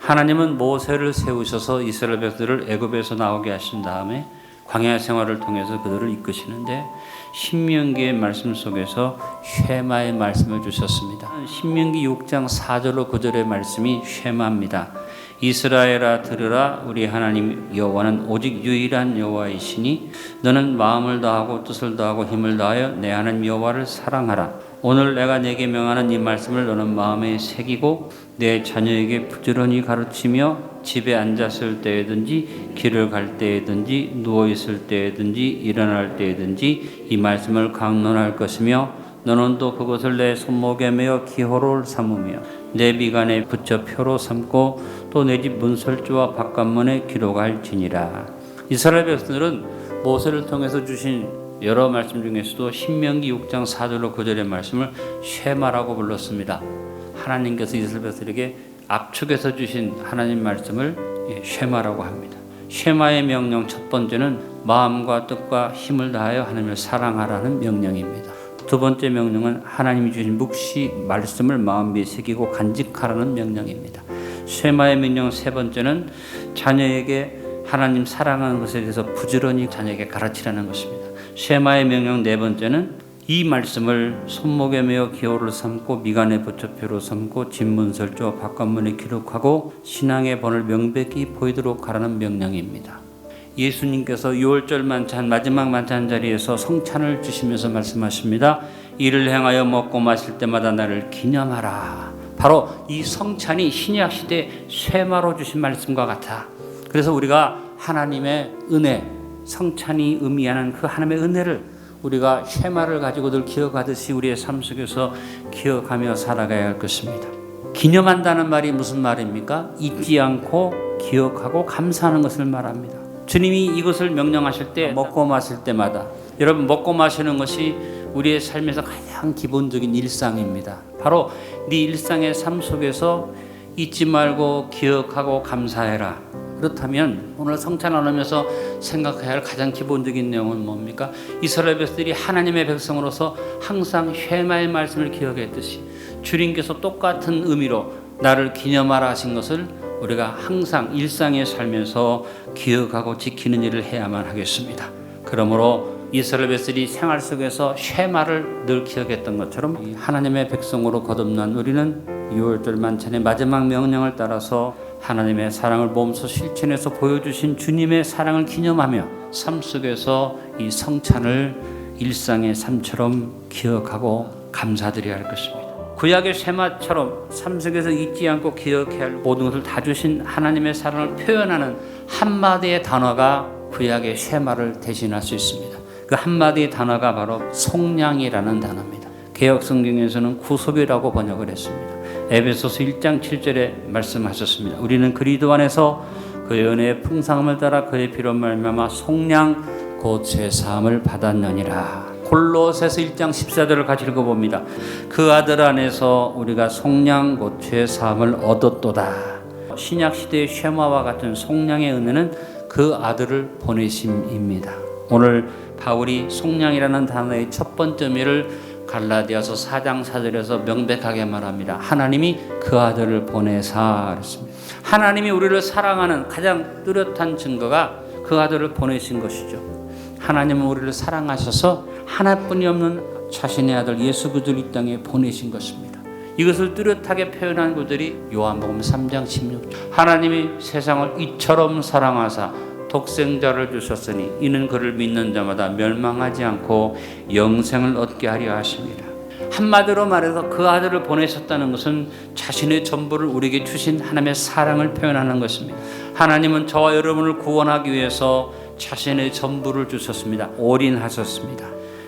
하나님은 모세를 세우셔서 이스라엘 백성들을 애굽에서 나오게 하신 다음에 광야 생활을 통해서 그들을 이끄시는데 신명기의 말씀 속에서 쉐마의 말씀을 주셨습니다. 신명기 6장 4절로 9절의 말씀이 쉐마입니다. 이스라엘아 들으라, 우리 하나님 여호와는 오직 유일한 여호와이시니 너는 마음을 다하고 뜻을 다하고 힘을 다하여 내 하나님 여호와를 사랑하라. 오늘 내가 네게 명하는 이 말씀을 너는 마음에 새기고 내 자녀에게 부지런히 가르치며 집에 앉았을 때든지 길을 갈 때든지 누워있을 때든지 일어날 때든지 이 말씀을 강론할 것이며 너는 또 그것을 내 손목에 메어 기호를 삼으며 내 미간에 붙여 표로 삼고 또 내 집 문설주와 바깥문에 기록할지니라. 이스라엘 백성들은 모세를 통해서 주신 여러 말씀 중에서도 신명기 6장 4절로 9절의 말씀을 쉐마라고 불렀습니다. 하나님께서 이스라엘 백성들에게 압축해서 주신 하나님 말씀을 쉐마라고 합니다. 쉐마의 명령 첫 번째는 마음과 뜻과 힘을 다하여 하나님을 사랑하라는 명령입니다. 두 번째 명령은 하나님이 주신 묵시 말씀을 마음에 새기고 간직하라는 명령입니다. 쉐마의 명령 세 번째는 자녀에게 하나님 사랑하는 것에 대해서 부지런히 자녀에게 가르치라는 것입니다. 쉐마의 명령 네 번째는 이 말씀을 손목에 메어 기호를 삼고 미간에 붙여 표로 삼고 집문설주와 바깥문에 기록하고 신앙의 본을 명백히 보이도록 하라는 명령입니다. 예수님께서 6월절 만찬 마지막 만찬 자리에서 성찬을 주시면서 말씀하십니다. 이를 행하여 먹고 마실 때마다 나를 기념하라. 바로 이 성찬이 신약 시대 쉐마로 주신 말씀과 같아. 그래서 우리가 하나님의 은혜, 성찬이 의미하는 그 하나님의 은혜를 우리가 쉐마를 가지고 늘 기억하듯이 우리의 삶 속에서 기억하며 살아가야 할 것입니다. 기념한다는 말이 무슨 말입니까? 잊지 않고 기억하고 감사하는 것을 말합니다. 주님이 이것을 명령하실 때 먹고 마실 때마다, 여러분 먹고 마시는 것이 우리의 삶에서 가장 기본적인 일상입니다. 바로 네 일상의 삶 속에서 잊지 말고 기억하고 감사해라. 그렇다면 오늘 성찬 나누면서 생각해야 할 가장 기본적인 내용은 뭡니까? 이스라엘 백성들이 하나님의 백성으로서 항상 쉐마의 말씀을 기억했듯이 주님께서 똑같은 의미로 나를 기념하라 하신 것을 우리가 항상 일상에 살면서 기억하고 지키는 일을 해야만 하겠습니다. 그러므로 이스라엘 백성들이 생활 속에서 쉐마를 늘 기억했던 것처럼 하나님의 백성으로 거듭난 우리는 6월절 만찬의 마지막 명령을 따라서 하나님의 사랑을 몸소 실천해서 보여주신 주님의 사랑을 기념하며 삶 속에서 이 성찬을 일상의 삶처럼 기억하고 감사드려야 할 것입니다. 구약의 쉐마처럼 삶 속에서 잊지 않고 기억해야 할 모든 것을 다 주신 하나님의 사랑을 표현하는 한마디의 단어가 구약의 쉐마를 대신할 수 있습니다. 그 한마디의 단어가 바로 속량이라는 단어입니다. 개역 성경에서는 구속이라고 번역을 했습니다. 에베소서 1장 7절에 말씀하셨습니다. 우리는 그리스도 안에서 그의 은혜의 풍성함을 따라 그의 피로 말미암아 속량 곧 죄사함을 받았느니라. 골로새서 1장 14절을 같이 읽어봅니다. 그 아들 안에서 우리가 속량 곧 죄사함을 얻었도다. 신약 시대의 쉐마와 같은 속량의 은혜는 그 아들을 보내심입니다. 오늘 바울이 속량이라는 단어의 첫 번째 의미를 갈라디아서 4장 4절에서 명백하게 말합니다. 하나님이 그 아들을 보내사 그랬습니다. 하나님이 우리를 사랑하는 가장 뚜렷한 증거가 그 아들을 보내신 것이죠. 하나님은 우리를 사랑하셔서 하나뿐이 없는 자신의 아들 예수 그리스도를 이 땅에 보내신 것입니다. 이것을 뚜렷하게 표현한 그들이 요한복음 3장 16절. 하나님이 세상을 이처럼 사랑하사 독생자를 주셨으니 이는 그를 믿는 자마다 멸망하지 않고 영생을 얻게 하려 하십니다. 한마디로 말해서 그 아들을 보내셨다는 것은 자신의 전부를 우리에게 주신 하나님의 사랑을 표현하는 것입니다. 하나님은 저와 여러분을 구원하기 위해서 자신의 전부를 주셨습니다. 올인하셨습니다.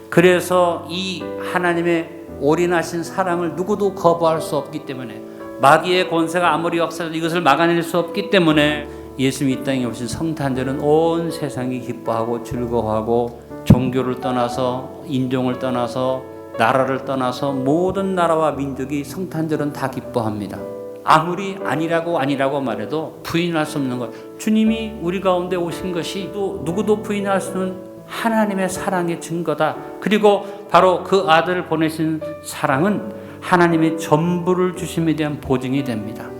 그래서 이 하나님의 올인하신 사랑을 누구도 거부할 수 없기 때문에, 마귀의 권세가 아무리 역사해도 이것을 막아낼 수 없기 때문에 예수님이 이 땅에 오신 성탄절은 온 세상이 기뻐하고 즐거워하고 종교를 떠나서 인종을 떠나서 나라를 떠나서 모든 나라와 민족이 성탄절은 다 기뻐합니다. 아무리 아니라고 말해도 부인할 수 없는 것, 주님이 우리 가운데 오신 것이 또 누구도 부인할 수 없는 하나님의 사랑의 증거다. 그리고 바로 그 아들을 보내신 사랑은 하나님의 전부를 주심에 대한 보증이 됩니다.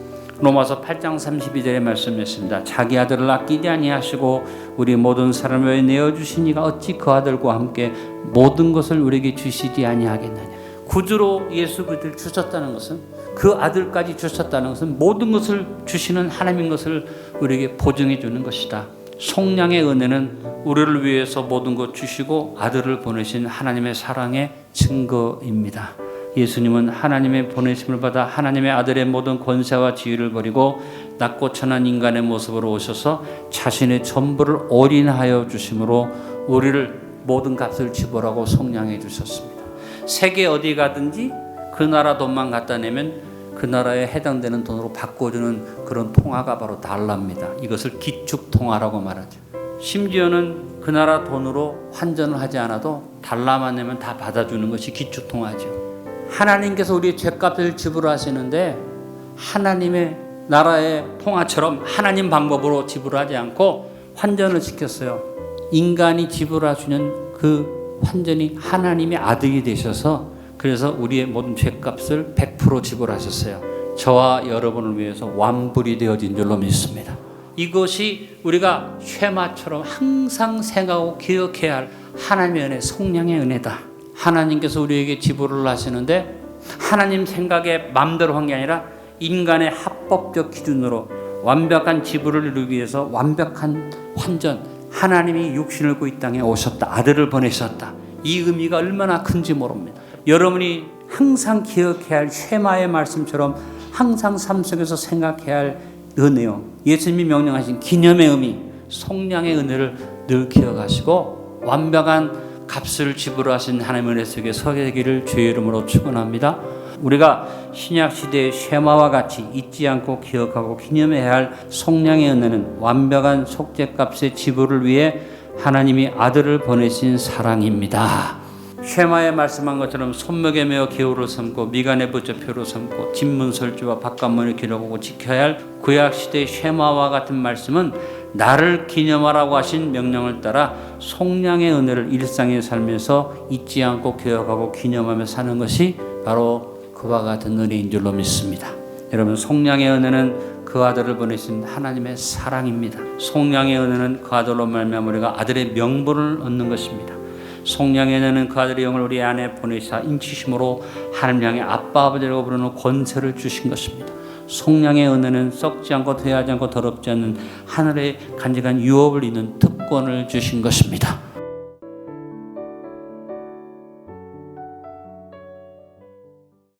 로마서 8장 32절의 말씀이었습니다. 자기 아들을 아끼지 아니하시고 우리 모든 사람을 위해 내어주신 이가 어찌 그 아들과 함께 모든 것을 우리에게 주시지 아니하겠느냐. 구주로 예수 그리스도를 주셨다는 것은, 그 아들까지 주셨다는 것은 모든 것을 주시는 하나님인 것을 우리에게 보증해 주는 것이다. 속량의 은혜는 우리를 위해서 모든 것 주시고 아들을 보내신 하나님의 사랑의 증거입니다. 예수님은 하나님의 보내심을 받아 하나님의 아들의 모든 권세와 지위를 버리고 낮고 천한 인간의 모습으로 오셔서 자신의 전부를 올인하여 주심으로 우리를 모든 값을 지불하고 속량해 주셨습니다. 세계 어디 가든지 그 나라 돈만 갖다 내면 그 나라에 해당되는 돈으로 바꿔주는 그런 통화가 바로 달러입니다. 이것을 기축통화라고 말하죠. 심지어는 그 나라 돈으로 환전을 하지 않아도 달러만 내면 다 받아주는 것이 기축통화죠. 하나님께서 우리의 죗값을 지불하시는데 하나님의 나라의 통화처럼 하나님 방법으로 지불하지 않고 환전을 시켰어요. 인간이 지불할 수 있는 그 환전이 하나님의 아들이 되셔서, 그래서 우리의 모든 죗값을 100% 지불하셨어요. 저와 여러분을 위해서 완불이 되어진 줄로 믿습니다. 이것이 우리가 쉐마처럼 항상 생각하고 기억해야 할 하나님의 은혜, 속량의 은혜다. 하나님께서 우리에게 지불을 하시는데 하나님 생각에 맘대로 한 게 아니라 인간의 합법적 기준으로 완벽한 지불을 이루기 위해서 완벽한 환전, 하나님이 육신을 입고 이 땅에 오셨다. 아들을 보내셨다. 이 의미가 얼마나 큰지 모릅니다. 여러분이 항상 기억해야 할 쉐마의 말씀처럼 항상 삶 속에서 생각해야 할 은혜요, 예수님이 명령하신 기념의 의미, 속량의 은혜를 늘 기억하시고 완벽한 값을 지불하신 하나님의 은혜 속에 서게 되기를 주의 이름으로 축원합니다. 우리가 신약 시대의 쉐마와 같이 잊지 않고 기억하고 기념해야 할 속량의 은혜는 완벽한 속죄값의 지불을 위해 하나님이 아들을 보내신 사랑입니다. 쉐마에 말씀한 것처럼 손목에 매어 기호를 삼고 미간에 붙여 표를 삼고 진문설주와 바깥문을 기록하고 지켜야 할 구약시대의 쉐마와 같은 말씀은 나를 기념하라고 하신 명령을 따라 속량의 은혜를 일상의 삶에서 잊지 않고 기억하고 기념하며 사는 것이 바로 그와 같은 은혜인 줄로 믿습니다. 여러분, 속량의 은혜는 그 아들을 보내신 하나님의 사랑입니다. 속량의 은혜는 그 아들로 말미암아 우리가 아들의 명분을 얻는 것입니다. 속량의 은혜는 그 아들의 영을 우리 안에 보내사 인치심으로 하나님 향해 아빠 아버지라고 부르는 권세를 주신 것입니다. 속량의 은혜는 썩지 않고 퇴하지 않고 더럽지 않는 하늘의 간직한 유업을 잇는 특권을 주신 것입니다.